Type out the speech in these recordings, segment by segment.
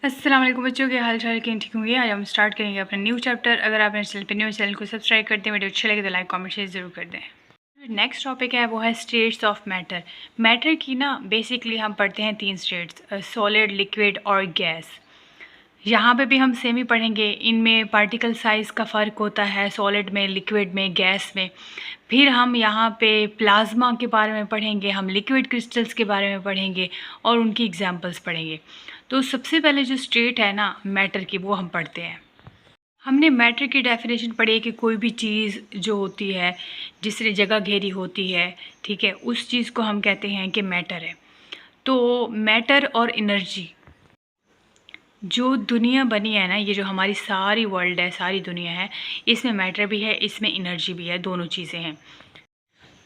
अस्सलाम वालेकुम बच्चों के हाल चाल के ठीक होंगे। आज हम स्टार्ट करेंगे अपना न्यू चैप्टर। अगर आप मेरे चैनल पर न्यू चैनल को सब्सक्राइब करते हैं, वीडियो अच्छा लगे तो लाइक कमेंट शेयर ज़रूर कर दें। नेक्स्ट टॉपिक है वो है स्टेट्स ऑफ मैटर। मैटर की ना बेसिकली हम पढ़ते हैं 3 स्टेट्स, सॉलिड, लिक्विड और गैस। यहाँ पे भी हम सेम ही पढ़ेंगे। इनमें पार्टिकल साइज़ का फ़र्क होता है, सॉलिड में, लिक्विड में, गैस में। फिर हम यहाँ पे प्लाज्मा के बारे में पढ़ेंगे, हम लिक्विड क्रिस्टल्स के बारे में पढ़ेंगे और उनकी एग्जांपल्स पढ़ेंगे। तो सबसे पहले जो स्टेट है ना मैटर की, वो हम पढ़ते हैं। हमने मैटर की डेफिनेशन पढ़ी है कि कोई भी चीज़ जो होती है, जिसने जगह घेरी होती है, ठीक है, उस चीज़ को हम कहते हैं कि मैटर है। तो मैटर और एनर्जी, जो दुनिया बनी है ना, ये जो हमारी सारी वर्ल्ड है, सारी दुनिया है, इसमें मैटर भी है, इसमें एनर्जी भी है, दोनों चीज़ें हैं।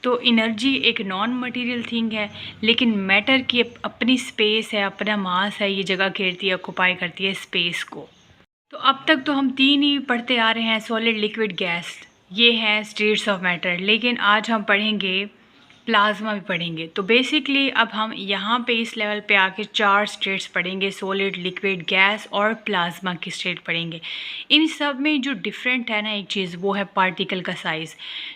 तो एनर्जी एक नॉन मटेरियल थिंग है, लेकिन मैटर की अपनी स्पेस है, अपना मास है, ये जगह घेरती है, ऑक्यूपाई करती है स्पेस को। तो अब तक तो हम 3 ही पढ़ते आ रहे हैं, सॉलिड, लिक्विड, गैस। ये हैं स्टेट्स ऑफ मैटर। लेकिन आज हम पढ़ेंगे प्लाज्मा भी पढ़ेंगे। तो बेसिकली अब हम यहाँ पे इस लेवल पे आके 4 स्टेट्स पढ़ेंगे, सॉलिड, लिक्विड, गैस और प्लाज्मा की स्टेट पढ़ेंगे। इन सब में जो डिफरेंट है ना एक चीज़, वो है पार्टिकल का साइज़।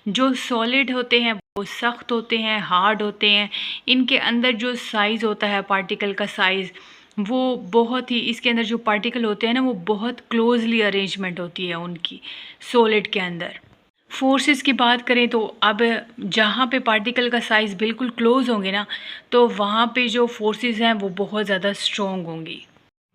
जो सॉलिड होते हैं वो सख्त होते हैं, हार्ड होते हैं। इनके अंदर जो साइज़ होता है पार्टिकल का साइज़, वो बहुत ही, इसके अंदर जो पार्टिकल होते हैं ना, वो बहुत क्लोजली अरेंजमेंट होती है उनकी सॉलिड के अंदर। फोर्सेस की बात करें तो अब जहाँ पे पार्टिकल का साइज़ बिल्कुल क्लोज होंगे ना, तो वहाँ पे जो फोर्सेस हैं वो बहुत ज़्यादा स्ट्रॉन्ग होंगी।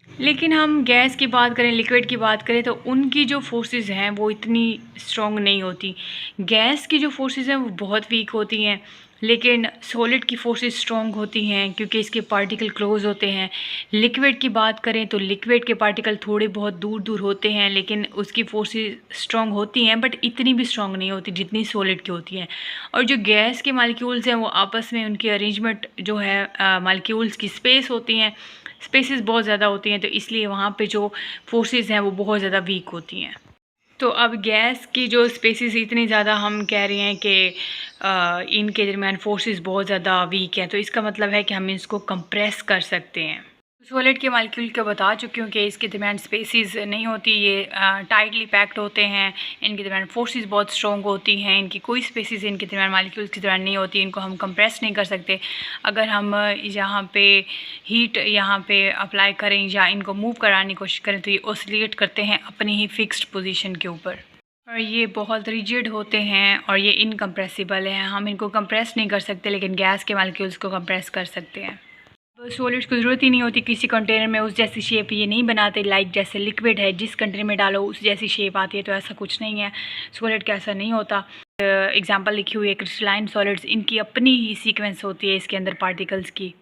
लेकिन हम गैस की बात करें, लिक्विड की बात करें, तो उनकी जो फोर्सेस हैं वो इतनी स्ट्रॉन्ग नहीं होती। गैस की जो फोर्सेस हैं वो बहुत वीक होती हैं, लेकिन सॉलिड की फोर्सेस स्ट्रॉन्ग होती हैं क्योंकि इसके पार्टिकल क्लोज होते हैं। लिक्विड की बात करें तो लिक्विड के पार्टिकल थोड़े बहुत दूर दूर होते हैं, लेकिन उसकी फोर्सेस स्ट्रॉन्ग होती हैं, बट इतनी भी स्ट्रॉन्ग नहीं होती जितनी सॉलिड की होती हैं। और जो गैस के मालिक्यूल्स हैं वो आपस में उनकी अरेंजमेंट जो है, मालिक्यूल्स की स्पेस होती हैं, स्पेसेस बहुत ज़्यादा होती हैं, तो इसलिए वहाँ पे जो फोर्सेस हैं वो बहुत ज़्यादा वीक होती हैं। तो अब गैस की जो स्पेसेस इतनी ज़्यादा हम कह रहे हैं कि इनके दरमियान फोर्सेस बहुत ज़्यादा वीक हैं, तो इसका मतलब है कि हम इसको कंप्रेस कर सकते हैं। सॉलिड के मालिक्यूल को बता चुकी हूँ कि इसके दरमियान स्पेसेस नहीं होती, ये टाइटली पैक्ड होते हैं। इनके दरमियान फोर्सेस बहुत स्ट्रॉन्ग होती हैं, इनकी कोई स्पेसेस इनके दरमियान मालिक्यूल्स के दरमियान नहीं होती, इनको हम कंप्रेस नहीं कर सकते। अगर हम यहाँ पे हीट यहाँ पे अप्लाई करें या इनको मूव कराने की कोशिश करें तो ये ऑसिलेट करते हैं अपनी ही फिक्स्ड पोजीशन के ऊपर, और ये बहुत रिजिड होते हैं और ये इनकम्प्रेसिबल हैं। हम इनको कंप्रेस नहीं कर सकते, लेकिन गैस के मालिक्यूल्स को कंप्रेस कर सकते हैं। सॉलिड्स को ज़रूरत ही नहीं होती किसी कंटेनर में उस जैसी शेप ये नहीं बनाते, लाइक जैसे लिक्विड है, जिस कंटेनर में डालो उस जैसी शेप आती है, तो ऐसा कुछ नहीं है। सॉलिड का ऐसा नहीं होता। एग्जांपल लिखी हुई है क्रिस्टलाइन सॉलिड्स, इनकी अपनी ही सीक्वेंस होती है इसके अंदर पार्टिकल्स की।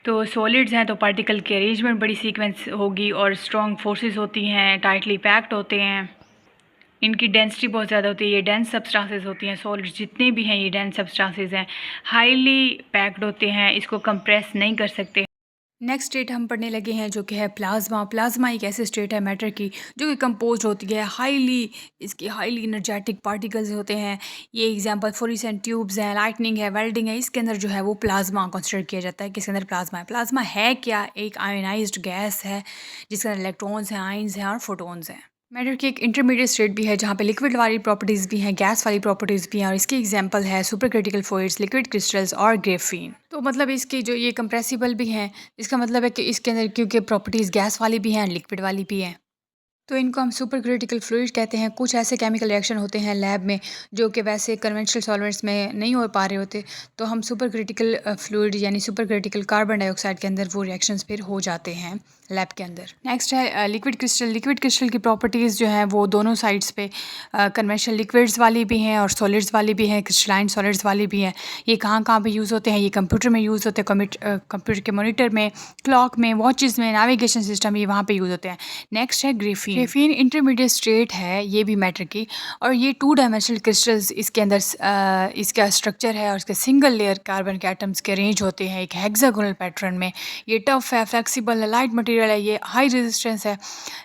तो सॉलिड्स हैं तो पार्टिकल की अरेंजमेंट बड़ी सीक्वेंस होगी और स्ट्रॉन्ग फोर्सेस होती हैं, टाइटली पैक्ड होते हैं, इनकी डेंसिटी बहुत ज़्यादा होती है, ये डेंस सब्सटेंसेस होती हैं। सॉलिड्स जितने भी हैं ये डेंस सब्सटेंसेस हैं, हाईली पैक्ड होते हैं, इसको कंप्रेस नहीं कर सकते। नेक्स्ट स्टेट हम पढ़ने लगे हैं जो कि है प्लाज्मा। प्लाज्मा एक ऐसी स्टेट है मैटर की जो कि कंपोज होती है इसकी हाईली एनर्जेटिक पार्टिकल्स होते हैं। ये एग्जांपल फ्लोरेसेंट ट्यूब्स हैं, लाइटनिंग है, वेल्डिंग है, इसके अंदर जो है वो प्लाज्मा कंसिडर किया जाता है। किसके अंदर प्लाज्मा है? प्लाज्मा है क्या? एक आयोनाइज्ड गैस है जिसके अंदर इलेक्ट्रॉन्स हैं, आयंस हैं और फोटोन्स हैं। मैटर की एक इंटरमीडिएट स्टेट भी है जहाँ पे लिक्विड वाली प्रॉपर्टीज़ भी हैं, गैस वाली प्रॉपर्टीज़ भी हैं, और इसकी एग्जांपल है super critical fluids, liquid crystals और ग्रेफीन। तो मतलब इसकी जो ये कंप्रेसिबल भी हैं, इसका मतलब है कि इसके अंदर क्योंकि प्रॉपर्टीज़ गैस वाली भी हैं, लिक्विड वाली भी हैं, तो इनको हम सुपर क्रिटिकल फ्लूइड कहते हैं। कुछ ऐसे केमिकल रिएक्शन होते हैं लैब में जो कि वैसे कन्वेंशनल सॉल्वेंट्स में नहीं हो पा रहे होते, तो हम सुपर क्रिटिकल फ्लूइड यानी सुपर क्रिटिकल कार्बन डाइऑक्साइड के अंदर वो रिएक्शंस फिर हो जाते हैं लैब के अंदर। नेक्स्ट है लिक्विड क्रिस्टल। लिक्विड क्रिस्टल की प्रॉपर्टीज़ जो हैं वो दोनों साइड्स पे कन्वेंशनल लिक्विड्स वाली भी हैं और सॉलिड्स वाली भी हैं, क्रिस्टलाइन सॉलिड्स वाली भी हैं। ये कहाँ कहाँ पे यूज़ होते हैं? ये कंप्यूटर में यूज़ होते हैं, कंप्यूटर के मॉनिटर में, क्लॉक में, वॉचेस में, नेविगेशन सिस्टम, ये वहाँ पे यूज़ होते हैं। नेक्स्ट है ग्रेफीन। ग्रेफीन इंटरमीडिएट स्टेट है ये भी मैटर की, और ये 2 डायमेंशनल क्रिस्टल्स इसके अंदर इसका स्ट्रक्चर है, और इसके सिंगल लेयर कार्बन के एटम्स के अरेंज होते हैं एक हेक्सागोनल पैटर्न में। ये टफ है, फ्लेक्सिबल है, लाइट मटेरियल है, ये हाई रेजिस्टेंस है,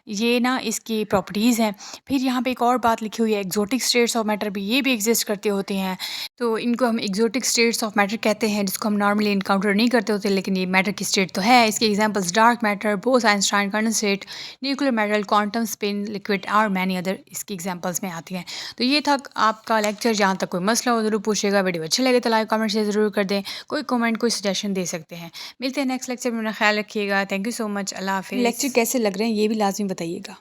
ये ना इसकी प्रॉपर्टीज़ हैं। फिर यहाँ पे एक और बात लिखी हुई है, एक्जोटिक स्टेट्स ऑफ मैटर भी ये भी एग्जिस्ट करते होते हैं, तो इनको हम एक्जोटिक स्टेट्स ऑफ मैटर कहते हैं, जिसको हम नॉर्मली इनकाउंटर नहीं करते होते, लेकिन ये मैटर की स्टेट तो है। इसके examples dark matter, Bose Einstein condensate, nuclear metal, quantum spin, liquid और मैनी अदर इसकी एग्जांपल्स में आती हैं। तो ये था आपका लेक्चर। जहाँ तक कोई मसला हो ज़रूर पूछिएगा। वीडियो अच्छे लगे तो लाइक कमेंट शेयर ज़रूर कर दें। कोई कमेंट कोई सजेशन दे सकते हैं। मिलते हैं नेक्स्ट लेक्चर में। अपना ख्याल रखिएगा। Thank you so much. अल्लाह हाफिज़। लेक्चर कैसे लग रहे हैं ये भी लाजमी बताइएगा।